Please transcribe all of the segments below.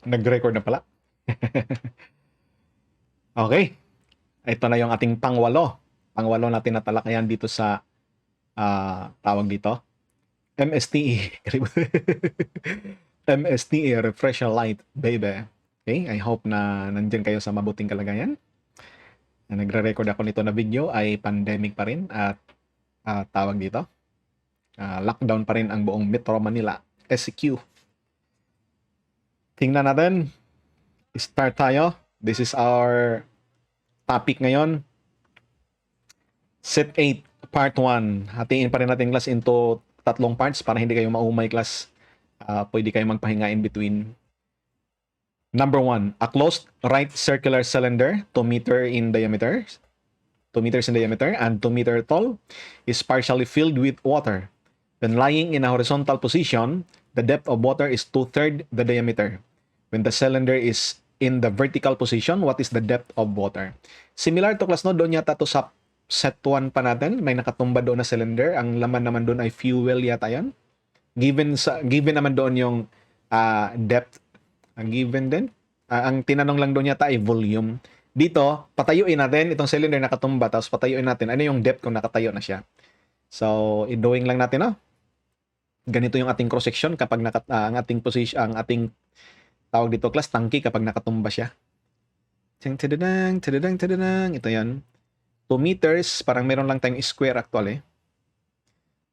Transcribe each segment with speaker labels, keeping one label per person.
Speaker 1: Nag-record na pala. Okay. Ito na yung ating pangwalo. Pangwalo natin na talakayan dito sa tawag dito. MSTE. MSTE, Refresh Your Light, baby. Okay, I hope na nandyan kayo sa mabuting kalagayan. Na nagre-record ako nito na video ay pandemic pa rin at tawag dito. Lockdown pa rin ang buong Metro Manila. SQ. Tingnan natin. Start tayo. This is our topic ngayon. Set 8, Part 1. Hatiin pa rin natin class into tatlong parts para hindi kayo maumay class. Pwede kayo magpahinga in between. Number 1, a closed right circular cylinder 2 meter in diameter, 2 meters in diameter and 2 meter tall is partially filled with water. When lying in a horizontal position, the depth of water is 2/3 the diameter. When the cylinder is in the vertical position, what is the depth of water? Similar to class no, doon yata to sa set 1 pa natin, may nakatumba doon na cylinder, ang laman naman doon ay fuel yata yan. Given naman doon yung depth, ang given din. Ang tinanong lang doon yata ay volume. Dito, patayuin natin itong cylinder nakatumba, tapos patayuin natin ano yung depth kung nakatayo na siya. So, i-drawing lang natin, no? Ganito yung ating cross section kapag ang ating position, ang ating tawag dito class tangki kapag nakatumba siya. Tadadang, tadadang, tadadang. Ito yan. 2 meters, parang meron lang tayong square actually.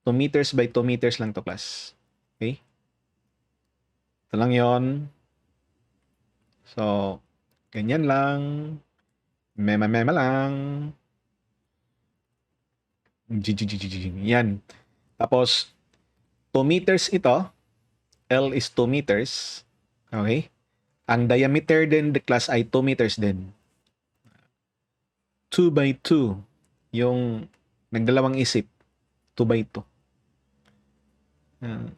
Speaker 1: 2 meters by 2 meters lang to class. Okay? Ito lang yon. So, ganyan lang. Mema lang. Yan. Tapos, 2 meters ito. L is 2 meters. Okay? Ang diameter din the class ay 2 meters din. 2 by 2. Yung nagdalawang isip. 2 by 2.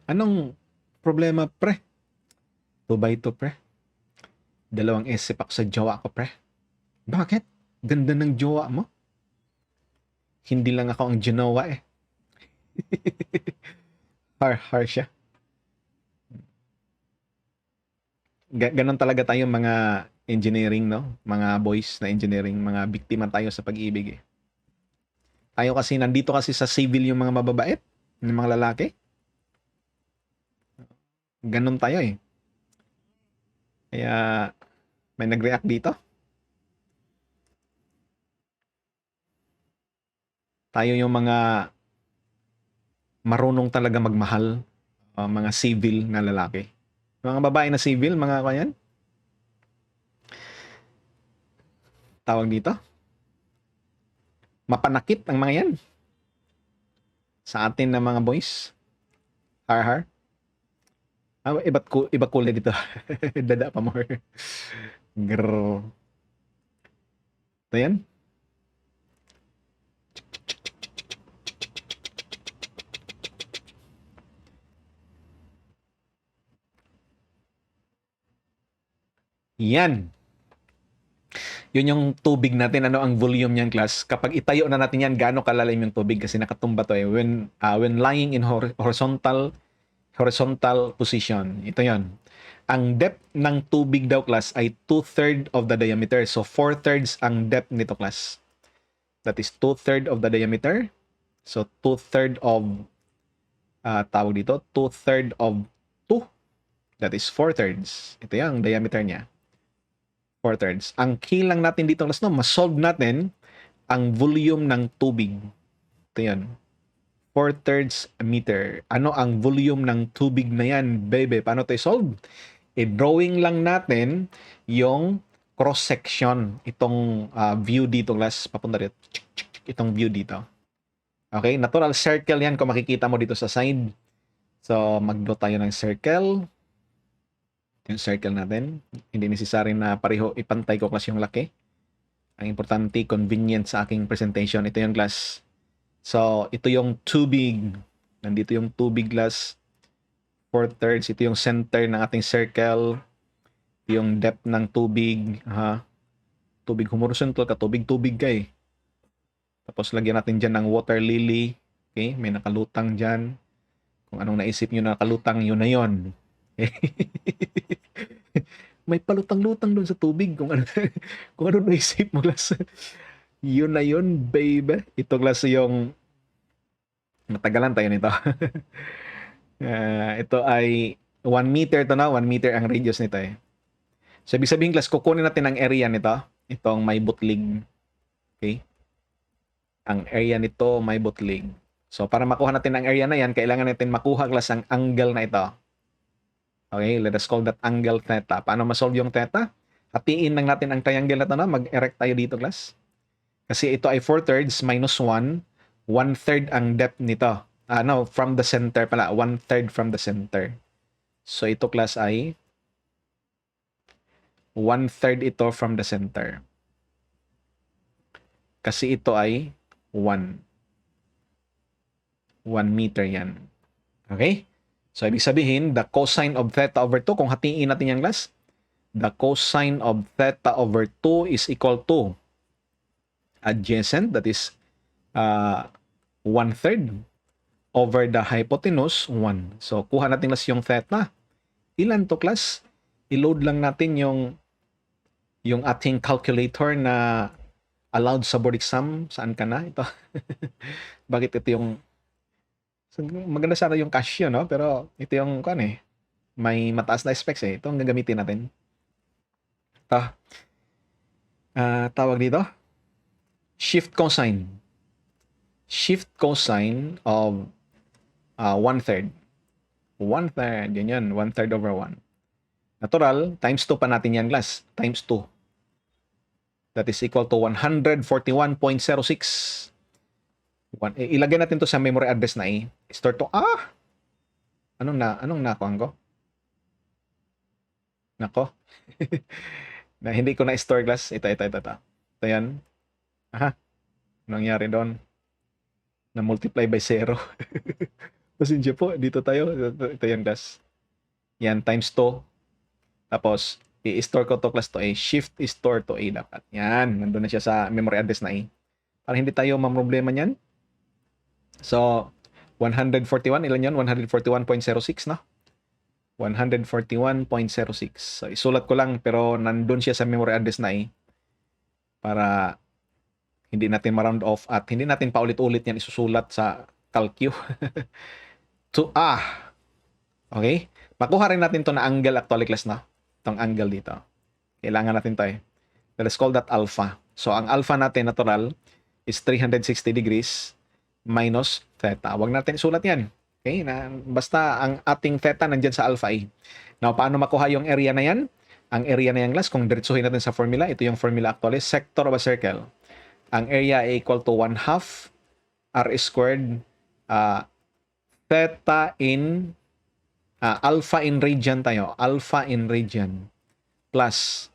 Speaker 1: Anong problema, pre? 2 by 2, pre. Dalawang isip ako sa jowa ko, pre. Bakit? Ganda ng jowa mo. Hindi lang ako ang ginawa eh. Har siya. Ganon talaga tayo mga engineering, no? Mga boys na engineering, mga biktima tayo sa pag-ibig eh. Tayo kasi, nandito kasi sa civil yung mga mababait, yung mga lalaki. Ganon tayo eh. Kaya, may nag-react dito. Tayo yung mga marunong talaga magmahal, mga civil na lalaki. Mga babae na civil, mga kanyan. Tawag dito. Mapanakit ang mga yan. Sa atin na mga boys. Har. Iba kulay dito. Dada pa more. Grrr. Ito yan. Yan. Yun yung tubig natin. Ano ang volume niyan, class? Kapag itayo na natin yan, gaano kalalim yung tubig? Kasi nakatumba to eh. When lying in horizontal position. Ito yon. Ang depth ng tubig daw, class, ay 2/3 of the diameter. So, 4/3 ang depth nito, class. That is 2/3 of the diameter. So, 2/3 of, tawag dito, 2/3 of 2. That is 4/3. Ito yung diameter niya. 4/3. Ang key lang natin dito, class, no, masolve natin ang volume ng tubig. Ito yan. 4/3 meter. Ano ang volume ng tubig na yan, baby? Paano tayo solve? I-drawing lang natin yung cross-section. Itong view dito, class. Papunta dito. Itong view dito. Okay? Natural circle yan kung makikita mo dito sa side. So, mag-draw tayo ng circle. Yung circle natin. Hindi necessary na pareho ipantay ko, class, yung laki. Ang importante, convenient sa aking presentation. Ito yung class. So, ito yung tubig. Nandito yung tubig, class. 4/3. Ito yung center ng ating circle. Ito yung depth ng tubig. Tubig horizontal ka. Tubig ka eh. Tapos, lagyan natin dyan ng water lily. Okay? May nakalutang dyan. Kung anong naisip nyo na nakalutang, yun na yun. may palutang-lutang doon sa tubig kung ano kung ano naisip mo class. Yun na yun, baby. Ito class yung matagalan tayo nito. Ito ay 1 meter to na, 1 meter ang radius nito eh. So, ibig sabihin class, kukunin natin ang area nito. Itong may butlig. Okay? Ang area nito may butlig. So, para makuha natin ang area na yan, kailangan natin makuha class ang angle na ito. Okay, let us call that angle theta. Paano ma-solve yung theta? Hatiin lang natin ang triangle na ito na. Mag-erect tayo dito class. Kasi ito ay 4/3 minus 1. 1/3 ang depth nito. No, from the center pala. 1/3 from the center. So, ito class ay 1/3 ito from the center. Kasi ito ay 1 meter yan. Okay? So, ibig sabihin, the cosine of theta over 2, kung hatiin natin yan class, the cosine of theta over 2 is equal to adjacent, that is 1/3 over the hypotenuse, 1. So, kuha natin class yung theta. Ilan to class? I-load lang natin yung ating calculator na allowed sa board exam. Saan ka na? Ito. Bakit ito yung maganda sana yung Casio, no? Pero ito yung may mataas na specs eh. Ito ang gagamitin natin. Ito. Tawag dito. Shift cosine. Shift cosine of 1/3. 1/3. Yan. 1/3 over 1. Natural, times 2 pa natin yan, class. Times 2. That is equal to 141.06. Ilagay natin to sa memory address na store to. Anong nakuha ko? Nako. Na hindi ko na store class. Ito. Ito yan. Anong nangyari doon? Na multiply by 0. Pasensya po. Dito tayo. Ito yan class. Yan times 2. Tapos i-store ko to class to A. Shift store to A dapat. Yan. Nandun na siya sa memory address na A. Para hindi tayo mamroblema niyan. So, 141, ilan yun? 141.06, no? 141.06. So, isulat ko lang, pero nandun siya sa memory address na para hindi natin ma-round off at hindi natin paulit-ulit yan isusulat sa calcu. Okay? Makuha rin natin to na angle actually class na. Itong angle dito. Kailangan natin to Let's call that alpha. So, ang alpha natin natural is 360 degrees minus theta. Huwag natin isulat yan. Okay? Basta ang ating theta nandyan sa alpha A. Now, paano makuha yung area na yan? Ang area na yan, class, kung diretsuhin natin sa formula, ito yung formula actually, sector of a circle. Ang area ay equal to 1/2 r squared theta in alpha in radian tayo. Alpha in radian plus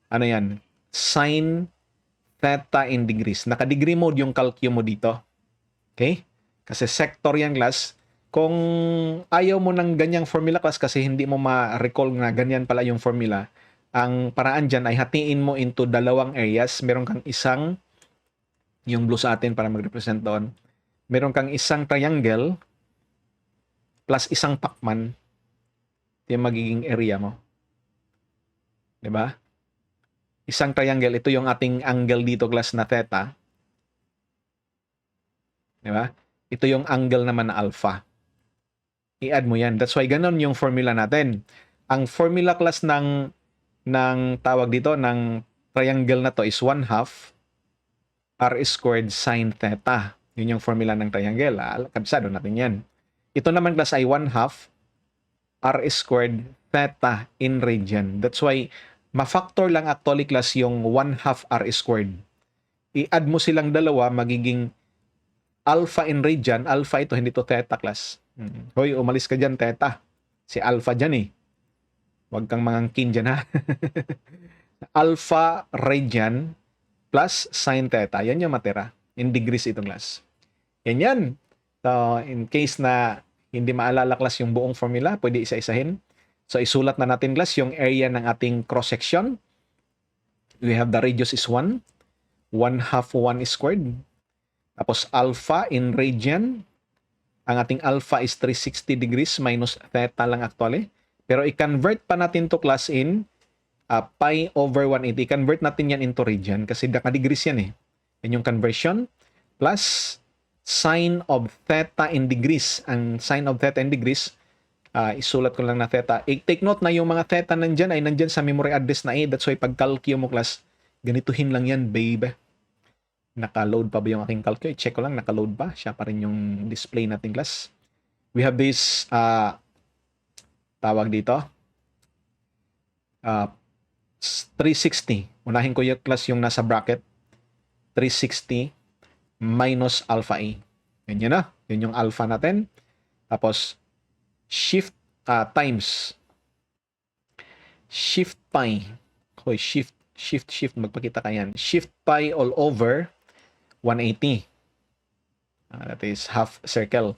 Speaker 1: ano yan? Sin theta in degrees. Naka-degree mode yung calcu mo dito. Okay? Kasi sector yan, class. Kung ayaw mo ng ganyang formula, class, kasi hindi mo ma-recall na ganyan pala yung formula, ang paraan dyan ay hatiin mo into dalawang areas. Meron kang isang, yung blue sa atin para mag-represent doon, meron kang isang triangle plus isang pacman. Ito yung magiging area mo. Diba? Isang triangle, ito yung ating angle dito, class, na theta. Diba? Ito yung angle naman na alpha. I-add mo yan. That's why ganun yung formula natin. Ang formula class ng tawag dito, ng triangle na to is 1/2 r squared sin theta. Yun yung formula ng triangle. Kabisado natin yan. Ito naman class ay 1/2 r squared theta in radian. That's why ma-factor lang actually class yung 1/2 r squared. I-add mo silang dalawa, magiging alpha in radian. Alpha ito, hindi to theta, class. Hoy, umalis ka dyan, theta. Si alpha dyan Huwag kang mangangkin dyan, ha? Alpha radian plus sin theta. Yan yung matira. In degrees ito, class. Yan. So, in case na hindi maalala, class, yung buong formula, pwede isa-isahin. So, isulat na natin, class, yung area ng ating cross-section. We have the radius is 1. 1/2 1 squared. Tapos alpha in radian. Ang ating alpha is 360 degrees minus theta lang actually. Pero i-convert pa natin to class in pi over 180. Convert natin yan into radian kasi naka-degrees yan eh. Yan yung conversion. Plus sine of theta in degrees. Ang sine of theta in degrees, isulat ko lang na theta. Take note na yung mga theta nandyan ay nandyan sa memory address na A. That's why pag calcio mo class, ganituhin lang yan, babe. Naka-load pa ba yung aking calcio? I-check ko lang, naka-load ba? Siya pa rin yung display natin class. We have this, tawag dito, 360. Unahin ko yung class yung nasa bracket. 360 minus alpha A. Yan na. Yun yung alpha natin. Tapos, shift times shift pi. Hoy, shift. Magpakita ka yan. Shift pi all over 180. That is half circle.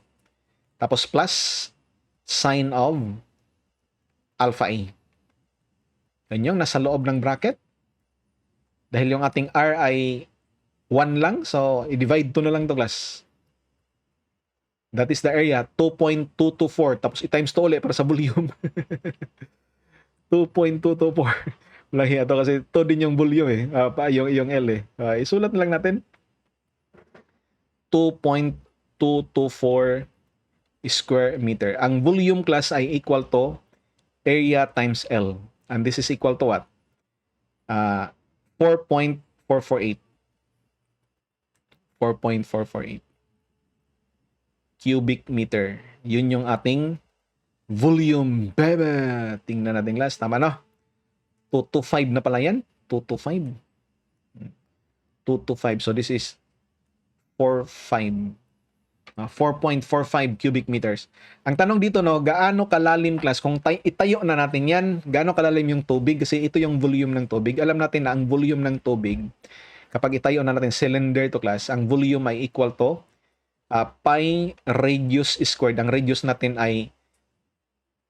Speaker 1: Tapos plus sine of alpha A. Yan yung nasa loob ng bracket. Dahil yung ating R ay 1 lang, so i-divide 2 na lang to class. That is the area, 2.224. Tapos i-times 2 ulit para sa volume. 2.224. Walang hiya to kasi 2 din yung volume eh. Yung L eh. Isulat na lang natin. 2.224 square meter. Ang volume class ay equal to area times L. And this is equal to what? 4.448. 4.448 cubic meter. Yun yung ating volume, baby. Tingnan natin class. Tama no? 225 na pala yan. 225. 225. So this is 4.45 cubic meters. Ang tanong dito no, gaano kalalim class? Kung itayo na natin yan, gaano kalalim yung tubig? Kasi ito yung volume ng tubig. Alam natin na ang volume ng tubig, kapag itayo na natin cylinder to class, ang volume ay equal to pi radius squared. Ang radius natin ay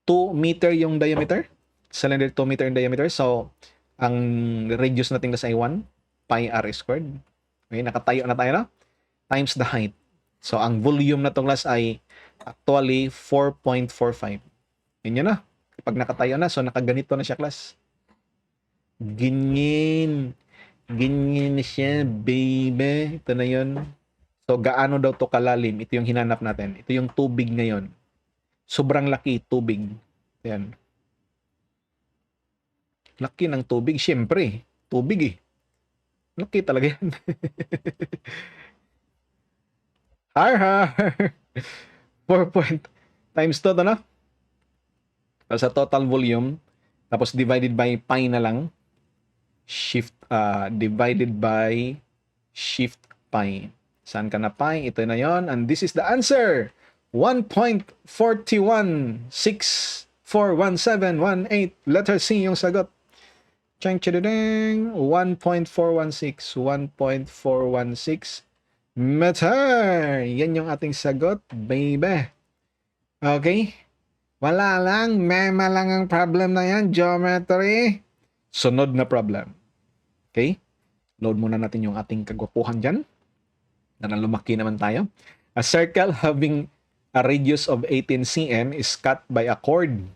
Speaker 1: 2 meter yung diameter. Cylinder 2 meter in diameter. So, ang radius natin kasi ay 1 pi r squared. Okay, nakatayo na tayo na. Times the height. So, ang volume na to class ay actually 4.45. Yun na. Kapag nakatayo na, so nakaganito na siya class. Ganyan na siya, baby. Ito na yun. So, gaano daw to kalalim? Ito yung hinanap natin. Ito yung tubig ngayon. Sobrang laki, tubig. Ayan. Laki ng tubig. Siyempre, tubig eh. Laki talaga yan. har. 4 point times to na. Sa total volume. Tapos divided by pi na lang. Shift, divided by shift pi. Saan ka na pi? Ito na yon. And this is the answer. 1.416411718. Letter C yung sagot. Chang chideng. 1.416. 1.416 meter. Yan yung ating sagot, baby. Okay? Wala lang. Mema lang ang problem na yan. Geometry. Sunod na problem. Okay? Load muna natin yung ating kagwapuhan dyan. Na lumaki naman tayo. A circle having a radius of 18 cm is cut by a chord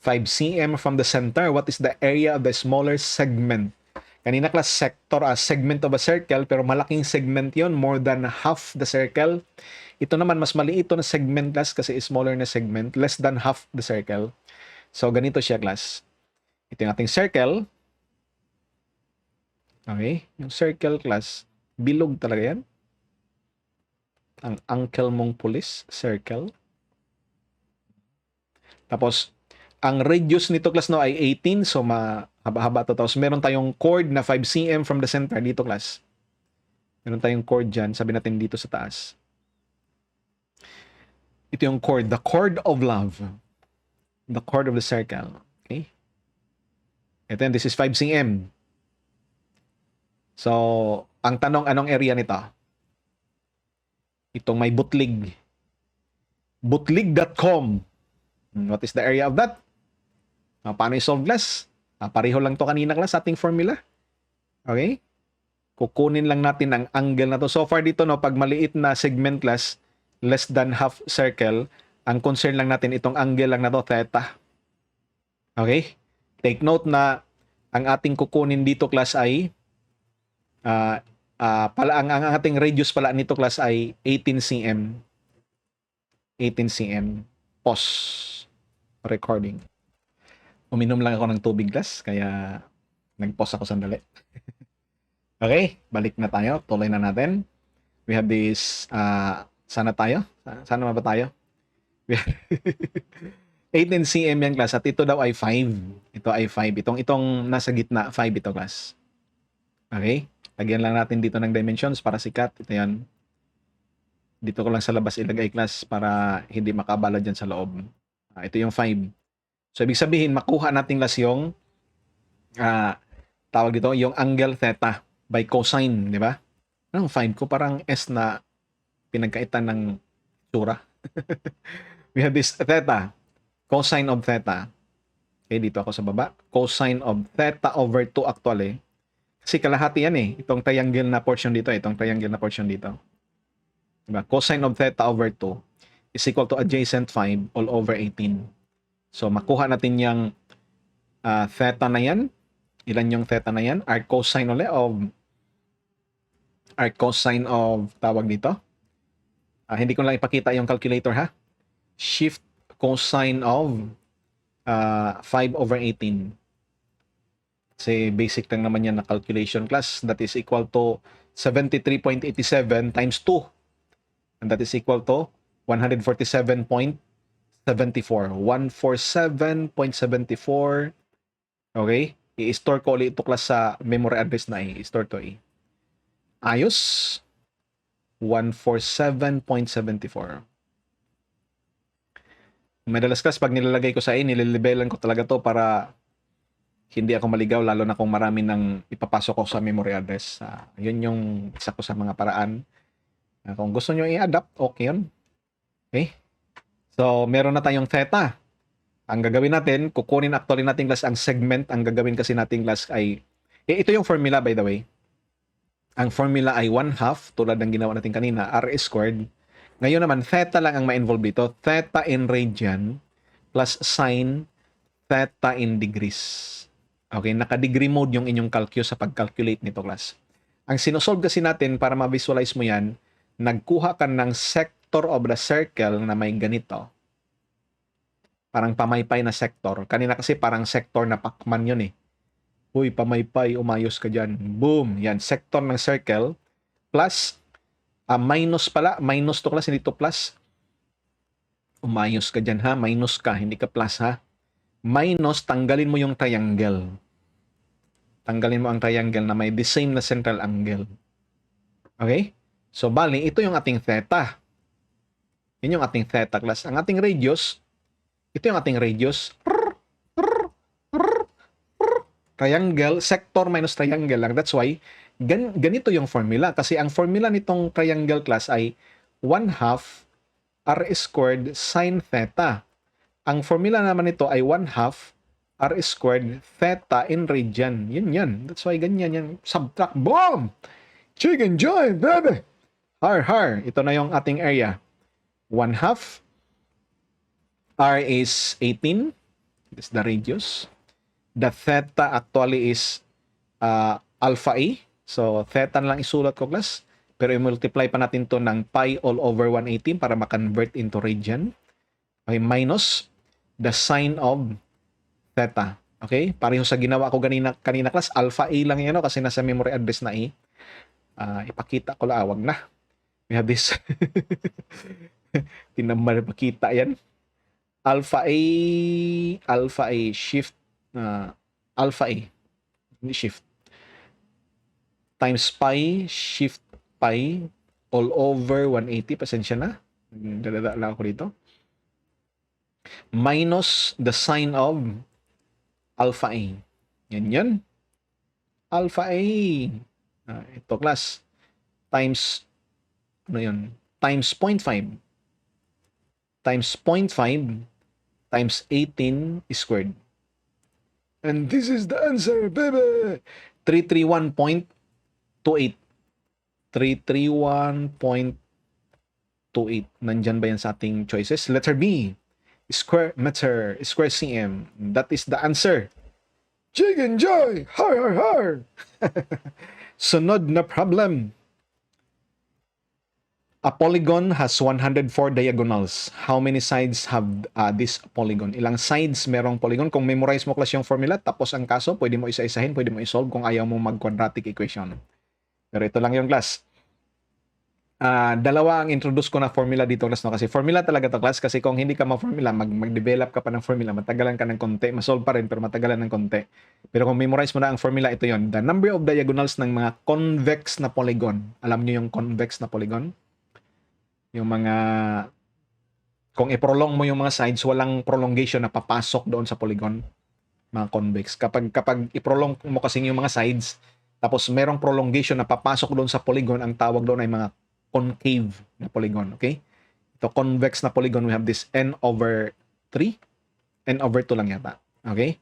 Speaker 1: 5 cm from the center. What is the area of the smaller segment? Kanina class sector, segment of a circle, pero malaking segment yon, more than half the circle. Ito naman, mas maliit na segment class kasi smaller na segment, less than half the circle. So, ganito siya class. Ito yung ating circle. Okay? Yung circle class, bilog talaga yan. Ang uncle mong police, circle. Tapos, ang radius nito class no ay 18, so mahaba-haba to. Tapos meron tayong chord na 5 cm from the center dito class. Meron tayong chord dyan, sabi natin dito sa taas. Ito yung chord, the chord of love. The chord of the circle. Okay? Ito yan, this is 5 cm. So, ang tanong, anong area nito? Itong may butlig. Butlig.com. What is the area of that? Paano i-solve class? Pareho lang to kanina class sa ating formula. Okay? Kukunin lang natin ang angle na to. So far dito, no, pag maliit na segment class, less than half circle, ang concern lang natin, itong angle lang na to, theta. Okay? Take note na Ang ating kukunin dito class ay ang ating radius pala nito class ay 18 cm. 18 cm. Pause. Recording. Uminom lang ako ng tubig class, kaya nag-pause ako sandali. Okay, balik na tayo. Tuloy na natin. We have this, sana tayo? Sana ba tayo? 18 cm yan class, at ito daw ay 5. Ito ay 5. Itong nasa gitna, 5 ito class. Okay? Lagyan lang natin dito ng dimensions para sikat. Ito yan. Dito ko lang sa labas ilagay class para hindi makabala dyan sa loob. Ito yung 5. So, ibig sabihin, makuha natin class yung tawag dito, yung angle theta by cosine, di ba? Anong 5 ko? Parang S na pinagkaitan ng tsura. We have this theta. Cosine of theta. Okay, dito ako sa baba. Cosine of theta over 2 actually. Kasi kalahati yan eh. Itong triangle na portion dito. Itong triangle na portion dito. Diba? Cosine of theta over 2 is equal to adjacent 5 all over 18. So, makuha natin yung theta na yan. Ilan yung theta na yan? Our cosine of tawag dito. Hindi ko lang ipakita yung calculator ha. Shift cosine of 5 over 18. Kasi basic lang naman yan na calculation class. That is equal to 73.87 times 2. And that is equal to 147.74. 147.74. Okay? I-store ko ulit ito class sa memory address na i-store to eh. Ayos. 147.74. Madalas class, pag nilalagay ko sa nililibelan ko talaga to para hindi ako maligaw, lalo na kung marami nang ipapasok ko sa memory address. Yun yung isa ko sa mga paraan. Kung gusto nyo i-adapt, okay yun. Okay? So, meron na tayong theta. Ang gagawin natin, kukunin actually natin class ang segment. Ang gagawin kasi natin class ay, ito yung formula by the way. Ang formula ay 1/2, tulad ng ginawa natin kanina, r squared. Ngayon naman, theta lang ang ma-involve dito. Theta in radian plus sine theta in degrees. Okay, naka-degree mode yung inyong calculus sa pag-calculate nito class. Ang sinusolve kasi natin para ma-visualize mo yan, nagkuha ka ng sector of the circle na may ganito. Parang pamaypay na sector. Kanina kasi parang sector na Pacman yun eh. Uy, pamaypay, umayos ka dyan. Boom! Yan, sector ng circle plus minus pala. Minus to class, hindi to plus. Umayos ka dyan ha. Minus ka, hindi ka plus ha. Minus, tanggalin mo yung triangle. Tanggalin mo ang triangle na may the same na central angle. Okay? So, bali, ito yung ating theta. Yun yung ating theta class. Ang ating radius, ito yung ating radius. Triangle, sector minus triangle lang. That's why, ganito yung formula. Kasi ang formula nitong triangle class ay 1/2 r squared sine theta. Ang formula naman nito ay 1/2 r squared theta in radian. Yun yan. That's why ganyan yan. Subtract. Boom! Chicken joy, baby! Har. Ito na yung ating area. 1/2 r is 18. This is the radius. The theta actually is alpha A. So, theta na lang isulat ko class. Pero i-multiply pa natin to ng pi all over 180 para ma-convert into radian. Okay, minus the sine of theta. Okay? Pareho sa ginawa ko kanina class. Alpha A lang yan, no? Kasi nasa memory address na A. Ipakita ko lang. Wag na. We have this. Tinamar pakita yan. Alpha A, shift, alpha A, hindi shift, times pi, shift pi, all over 180, pasensya na, dadada lang ako dito, minus the sine of alpha A. Yan. Alpha A. Ito class. Times, times 0.5. Times 0.5 times 18 squared. And this is the answer, baby! 331.28. 331.28. Nandyan ba yan sa ating choices? Letter B. Square meter, square cm. That is the answer. Chicken Joy! Har, har, har! Sunod na problem. A polygon has 104 diagonals. How many sides have this polygon? Ilang sides merong polygon? Kung memorize mo class yung formula, tapos ang kaso, pwede mo isa-isahin, pwede mo isolve kung ayaw mo mag-quadratic equation. Pero ito lang yung class. Dalawa ang introduce ko na formula dito class, no? Kasi formula talaga to class, kasi kung hindi ka ma-formula, mag-develop ka pa ng formula, matagalan ka ng konti, masolve pa rin pero matagalan ng konti. Pero kung memorize mo na ang formula, ito yon. The number of diagonals ng mga convex na polygon. Alam niyo yung convex na polygon? Yung mga, kung i-prolong mo yung mga sides, walang prolongation na papasok doon sa polygon, mga convex. Kapag i-prolong mo kasi yung mga sides, tapos merong prolongation na papasok doon sa polygon, ang tawag doon ay mga concave na polygon, okay? Ito, convex na polygon, we have this n over 3. N over 2 lang yata, okay?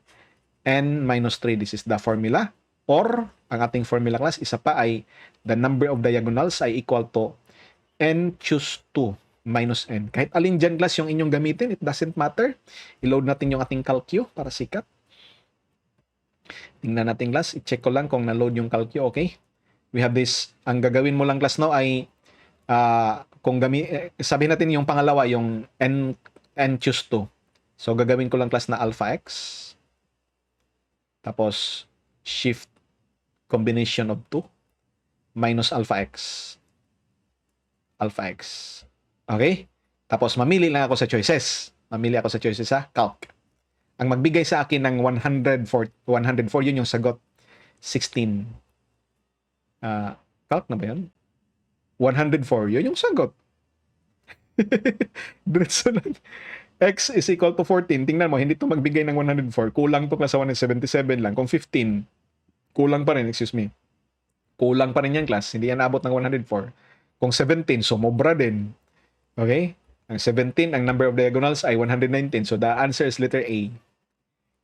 Speaker 1: N minus 3, this is the formula. Or, ang ating formula class, isa pa ay the number of diagonals ay equal to n choose 2 minus n. Kahit alin dyan class yung inyong gamitin, it doesn't matter. I-load natin yung ating calcu para sikat. Tingnan natin class, i-check ko lang kung na-load yung calcu, okay? We have this, ang gagawin mo lang class no ay kung sabihin natin yung pangalawa, yung n choose 2. So, gagawin ko lang class na alpha x. Tapos, shift combination of 2 minus alpha x. Alpha x. Okay? Tapos, mamili lang ako sa choices. Mamili ako sa choices sa calc. Ang magbigay sa akin ng 104, yun yung sagot. 16. Calc na ba yun? 104, yun yung sagot. Diretso lang. X is equal to 14. Tingnan mo, hindi to magbigay ng 104. Kulang to class sa 177 lang. Kung 15, kulang pa rin, excuse me. Kulang pa rin yan class. Hindi yan abot ng 104. Kung 17, sumobra din. Okay? Ang 17, ang number of diagonals ay 119. So the answer is letter A.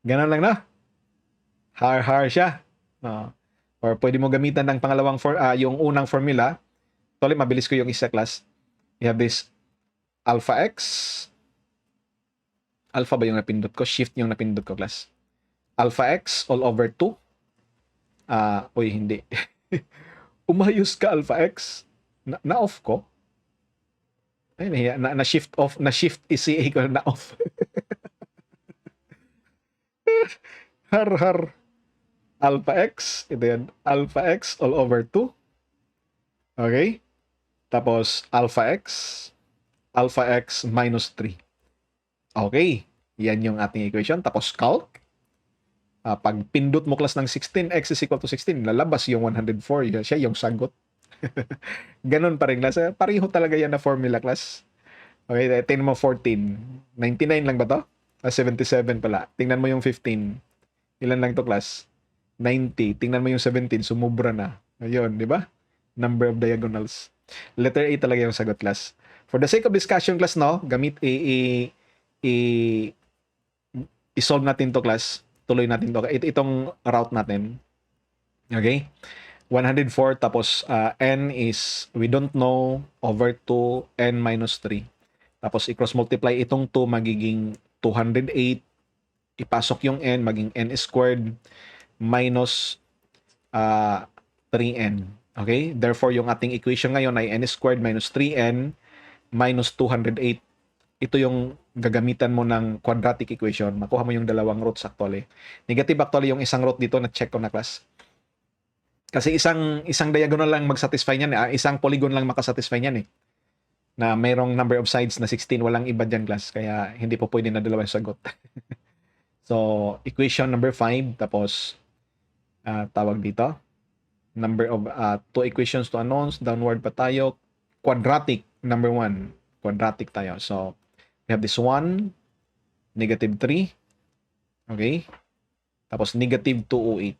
Speaker 1: Ganun lang na. Har siya. Or pwede mo gamitan ng pangalawang yung unang formula. Tuloy, mabilis ko yung isa class. You have this alpha x. Alpha ba yung napindot ko? Shift yung napindot ko class. Alpha x all over 2. Uy, hindi. Umayos ka alpha x. Na-off ko. Ay, na-shift off. Na-shift ECA ko na-off. Har. Alpha x. Ito yan. Alpha x all over 2. Okay? Tapos, alpha x minus 3. Okay. Yan yung ating equation. Tapos, calc. Pag pindot mo class ng 16, x is equal to 16, lalabas yung 104. Siya yung sagot. Ganon pa rin class. Pareho talaga yan na formula class. Okay, tingnan mo 14. 99 lang ba to? 77 pala. Tingnan mo yung 15. Ilan lang to class? 90. Tingnan mo yung 17. Sumubra na. Ayun, di ba? Number of diagonals. Letter A talaga yung sagot class. For the sake of discussion class, no, gamit i-solve natin to class. Tuloy natin to. Itong route natin. Okay? 104 tapos n is we don't know over 2 n minus 3. Tapos i-cross multiply itong 2 magiging 208. Ipasok yung n maging n squared minus 3n. Okay? Therefore, yung ating equation ngayon ay n squared minus 3n minus 208. Ito yung gagamitan mo ng quadratic equation. Makuha mo yung dalawang roots actually. Negative actually yung isang root dito na check ko na class. Kasi isang diagonal lang mag-satisfy niyan. Isang polygon lang makasatisfy niyan eh. Na mayroong number of sides na 16. Walang iba dyan class. Kaya hindi po pwede na dalawang sagot. So, equation number 5. Tapos, tawag dito. Number of 2 equations to unknowns. Downward pa tayo. Quadratic. Number 1. Quadratic tayo. So, we have this 1. Negative 3. Okay. Tapos, negative 208.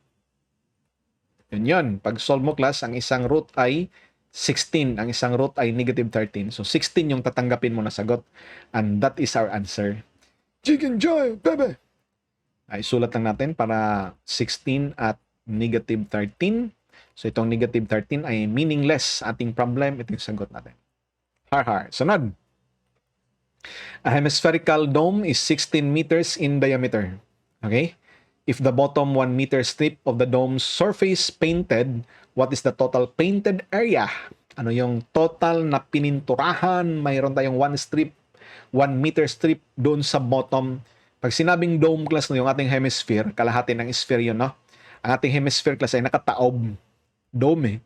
Speaker 1: Yun. Pag solve mo class, ang isang root ay 16. Ang isang root ay negative 13. So, 16 yung tatanggapin mo na sagot. And that is our answer. Chicken Joy, bebe! Ay, sulat lang natin para 16 at negative 13. So, itong negative 13 ay meaningless ating problem. Ito yung sagot natin. Har. Sunod. A hemispherical dome is 16 meters in diameter. Okay? If the bottom 1 meter strip of the dome's surface painted, what is the total painted area? Ano yung total na pininturahan? Mayroon tayong 1 meter strip doon sa bottom. Pag sinabing dome class no, yung ating hemisphere, kalahati ng sphere yun, no? Ang ating hemisphere class ay nakataob. Dome eh.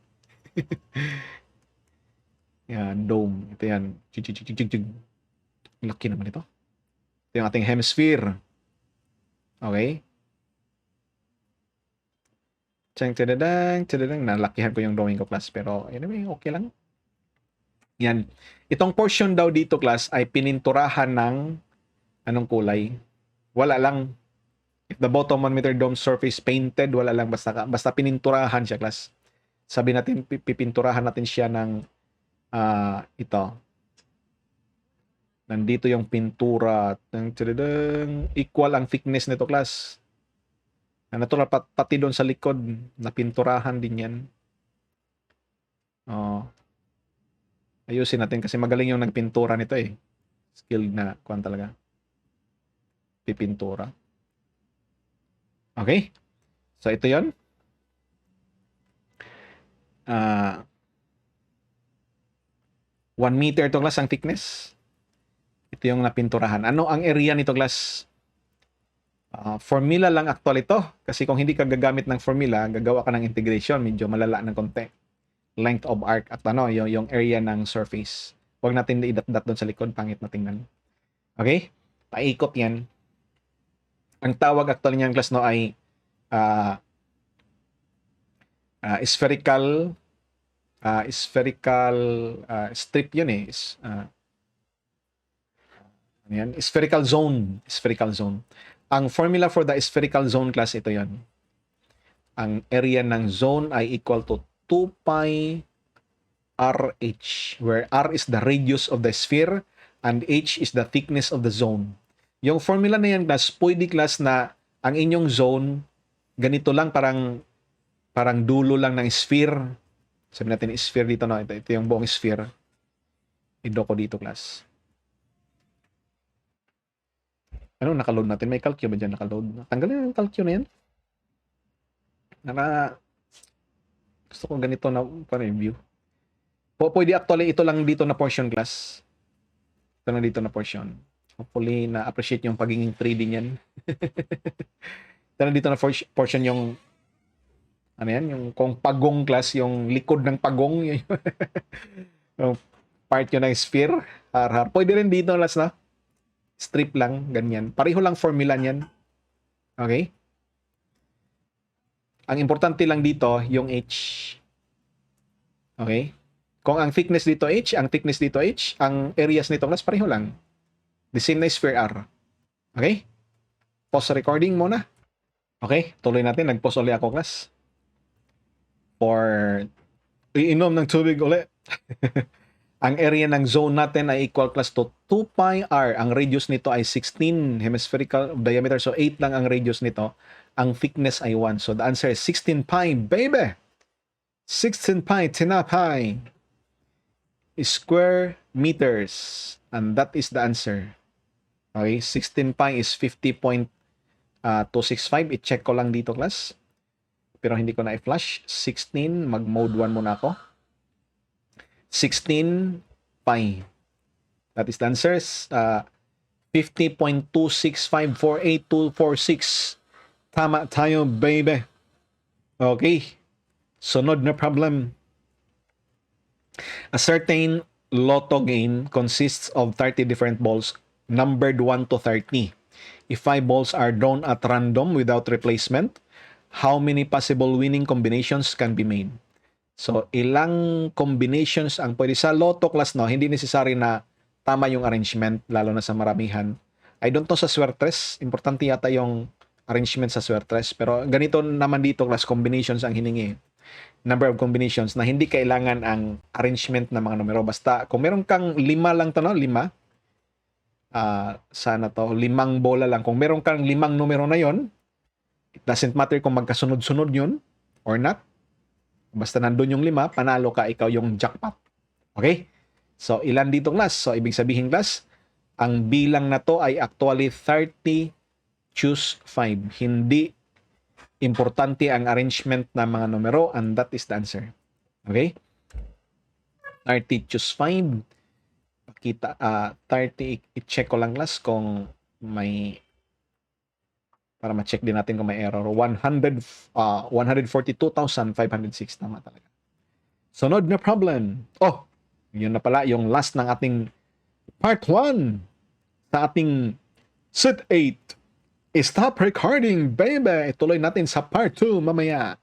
Speaker 1: Yan, dome. Ito yan. Laki naman ito. Ito yung ating hemisphere. Okay? Nalakihan ko yung drawing ko, class. Pero anyway, okay lang. Yan. Itong portion daw dito, class, ay pininturahan ng anong kulay? Wala lang. If the bottom 1 meter dome surface painted, wala lang. Basta pininturahan siya, class. Sabi natin, pipinturahan natin siya ng ito. Nandito yung pintura. Equal ang thickness nito, class. Natural pati doon sa likod, napinturahan din yan. Ayusin natin kasi magaling yung nagpintura nito eh. Skilled na kuwan talaga. Pipintura. Okay? So ito yon. 1 meter to, class, ang thickness. Ito yung napinturahan. Ano ang area nito, class? Formula lang actual ito. Kasi kung hindi ka gagamit ng formula, gagawa ka ng integration. Medyo malala ng konti. Length of arc at yung area ng surface. Huwag natin idat-dat doon sa likod. Pangit na tingnan. Okay? Paikot yan. Ang tawag actually niyan, class, no, ay spherical strip yun eh. Spherical zone. Spherical zone. Ang formula for the spherical zone, class, ito yon. Ang area ng zone ay equal to 2 pi RH, where R is the radius of the sphere and H is the thickness of the zone. Yung formula na yan, class, pwede, class, na ang inyong zone, ganito lang, parang dulo lang ng sphere. Sabi natin, sphere dito, no? Ito yung buong sphere. Ido ko dito, class. Ano nakaload natin? May calcio ba dyan nakaload? Tanggalin yung calcio na yan. Gusto ko ganito na pa-review. Pwede actually ito lang dito na portion, class. Ito lang dito na portion. Hopefully na-appreciate yung pagiging 3D niyan. Ito lang dito na portion yung ano yan? Yung kung pagong, class, yung likod ng pagong. Yung part yun ng sphere. Har-har. Pwede rin dito, class, na strip lang, ganyan. Pareho lang formula niyan. Okay? Ang importante lang dito, yung H. Okay? Kung ang thickness dito H, ang thickness dito H, ang areas nito, class, pareho lang. The same na sphere R. Okay? Pause recording muna. Okay? Tuloy natin. Nag-pause ulit ako, class. For iinom ng tubig ulit. Ang area ng zone natin ay equal, class, to 2 pi r. Ang radius nito ay 16 hemispherical diameter. So 8 lang ang radius nito. Ang thickness ay 1. So the answer is 16 pi, baby! 16 pi, tinapay, square meters. And that is the answer. Okay, 16 pi is 50.265. I-check ko lang dito, class. Pero hindi ko na i-flash. 16, mag-mode 1 muna ako. 16 pi. That is the answer. 50.26548.246. Tama tayo, baby. Okay. Sunod na problem. A certain lotto game consists of 30 different balls numbered 1 to 30. If 5 balls are drawn at random without replacement, how many possible winning combinations can be made? So, ilang combinations ang pwede sa lotto, class, no? Hindi necessary na tama yung arrangement, lalo na sa maramihan. I don't know sa swertres. Importante yata yung arrangement sa swertres. Pero ganito naman dito, class, combinations ang hiningi. Number of combinations na hindi kailangan ang arrangement ng mga numero. Basta, kung meron kang 5 lang to, no? 5. Sana to. 5 bola lang. Kung meron kang 5 numero na yon, it doesn't matter kung magkasunod-sunod yun or not. Basta nandun yung 5, panalo ka, ikaw yung jackpot. Okay? So, ilan dito, class? So, ibig sabihin, class, ang bilang na to ay actually 30 choose 5. Hindi Importante ang arrangement ng mga numero and that is the answer. Okay? 30, choose 5. Pakita, 30, i-check ko lang class kung may, para ma-check din natin kung may error. 142,506. Tama talaga. Sunod na problem. Oh, yun na pala yung last ng ating part 1 sa ating set 8. Stop recording, baby! Ituloy natin sa part 2 mamaya.